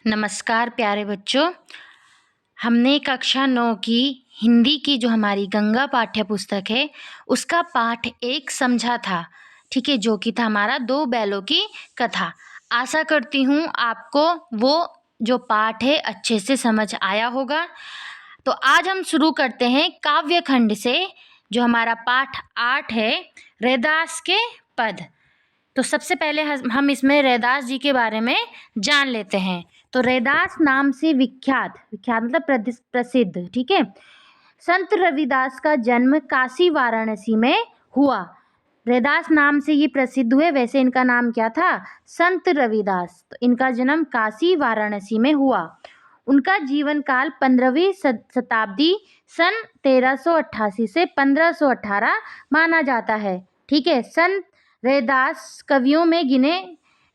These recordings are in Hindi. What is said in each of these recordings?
नमस्कार प्यारे बच्चों। हमने कक्षा 9 की हिंदी की जो हमारी गंगा पाठ्य पुस्तक है उसका पाठ 1 समझा था, ठीक है, जो कि था हमारा 2 बैलों की कथा। आशा करती हूँ आपको वो जो पाठ है अच्छे से समझ आया होगा। तो आज हम शुरू करते हैं काव्य खंड से, जो हमारा पाठ 8 है, रैदास के पद। तो सबसे पहले हम इसमें रैदास जी के बारे में जान लेते हैं। तो रैदास नाम से विख्यात मतलब प्रसिद्ध, ठीक है। संत रविदास का जन्म काशी वाराणसी में हुआ। रैदास नाम से ये प्रसिद्ध हुए, वैसे इनका नाम क्या था? संत रविदास। तो इनका जन्म काशी वाराणसी में हुआ। उनका जीवन काल 15वीं शताब्दी सन 1388 से 1518 माना जाता है, ठीक है।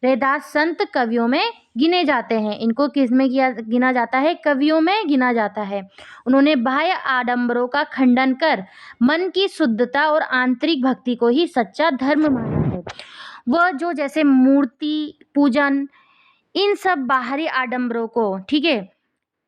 रैदास संत कवियों में गिने जाते हैं। इनको किस में गिना जाता है? कवियों में गिना जाता है। उन्होंने बाह्य आडंबरों का खंडन कर मन की शुद्धता और आंतरिक भक्ति को ही सच्चा धर्म माना है। वह जो जैसे मूर्ति पूजन, इन सब बाहरी आडंबरों को, ठीक है,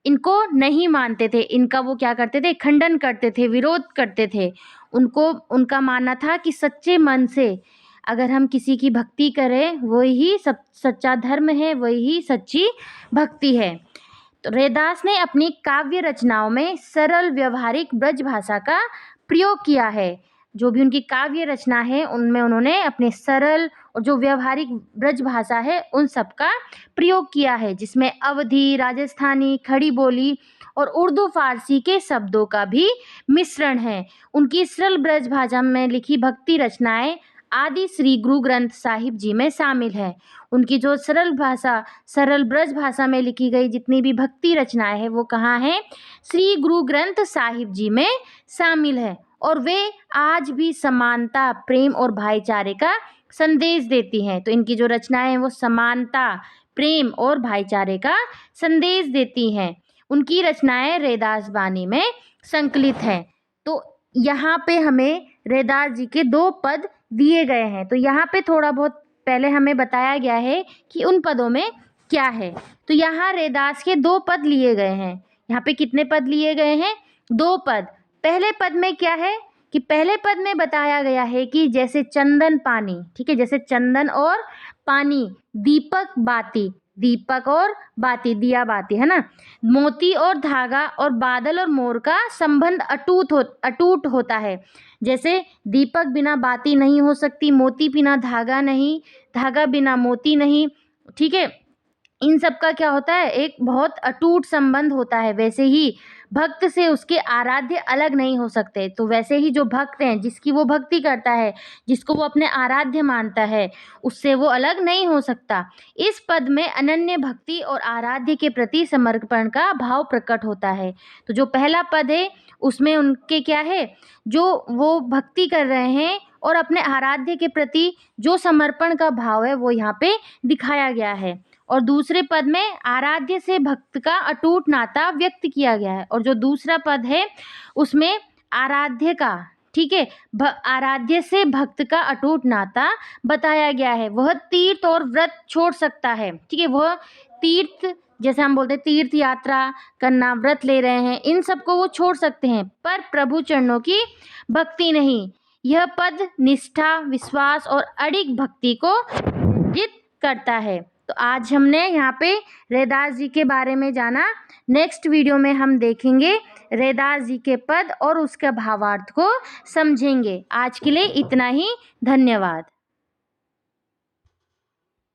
इनको नहीं मानते थे। इनका वो क्या करते थे? खंडन करते थे, विरोध करते थे। उनका मानना था कि सच्चे मन से अगर हम किसी की भक्ति करें, वही सब सच्चा धर्म है, वही सच्ची भक्ति है। तो रैदास ने अपनी काव्य रचनाओं में सरल व्यवहारिक ब्रज भाषा का प्रयोग किया है। जो भी उनकी काव्य रचना है उनमें उन्होंने अपने सरल और जो व्यवहारिक ब्रज भाषा है उन सब का प्रयोग किया है, जिसमें अवधी, राजस्थानी, खड़ी बोली और उर्दू फारसी के शब्दों का भी मिश्रण है। उनकी सरल ब्रज भाषा में लिखी भक्ति रचनाएं आदि श्री गुरु ग्रंथ साहिब जी में शामिल है। उनकी जो सरल ब्रज भाषा में लिखी गई जितनी भी भक्ति रचनाएं हैं वो कहाँ है? श्री गुरु ग्रंथ साहिब जी में शामिल है। और वे आज भी समानता, प्रेम और भाईचारे का संदेश देती हैं। तो इनकी जो रचनाएं हैं वो समानता, प्रेम और भाईचारे का संदेश देती हैं। उनकी रचनाएं रैदास बानी में संकलित हैं। तो यहाँ पे हमें रैदास जी के 2 पद दिए गए हैं। तो यहाँ पे थोड़ा बहुत पहले हमें बताया गया है कि उन पदों में क्या है। तो यहाँ रैदास के 2 पद लिए गए हैं। यहाँ पे कितने पद लिए गए हैं? 2 पद। पहले पद में क्या है कि पहले पद में बताया गया है कि जैसे चंदन पानी, ठीक है, जैसे चंदन और पानी, दीपक और बाती, दिया बाती, है ना। मोती और धागा और बादल और मोर का संबंध अटूट होता है। जैसे दीपक बिना बाती नहीं हो सकती, मोती बिना धागा नहीं, धागा बिना मोती नहीं, ठीक है। इन सब का क्या होता है? एक बहुत अटूट संबंध होता है। वैसे ही भक्त से उसके आराध्य अलग नहीं हो सकते। तो वैसे ही जो भक्त हैं, जिसकी वो भक्ति करता है, जिसको वो अपने आराध्य मानता है, उससे वो अलग नहीं हो सकता। इस पद में अनन्य भक्ति और आराध्य के प्रति समर्पण का भाव प्रकट होता है। तो जो पहला पद है उसमें उनके क्या है? जो वो भक्ति कर रहे हैं और अपने आराध्य के प्रति जो समर्पण का भाव है वो यहाँ पे दिखाया गया है। और दूसरे पद में आराध्य से भक्त का अटूट नाता व्यक्त किया गया है। और जो दूसरा पद है उसमें आराध्य का, ठीक है, आराध्य से भक्त का अटूट नाता बताया गया है। वह तीर्थ और व्रत छोड़ सकता है, ठीक है। वह तीर्थ, जैसे हम बोलते हैं तीर्थ यात्रा करना, व्रत ले रहे हैं, इन सबको वो छोड़ सकते हैं, पर प्रभु चरणों की भक्ति नहीं। यह पद निष्ठा, विश्वास और अडिग भक्ति को जित करता है। तो आज हमने यहाँ पे रैदास जी के बारे में जाना। नेक्स्ट वीडियो में हम देखेंगे रैदास जी के पद और उसके भावार्थ को समझेंगे। आज के लिए इतना ही। धन्यवाद।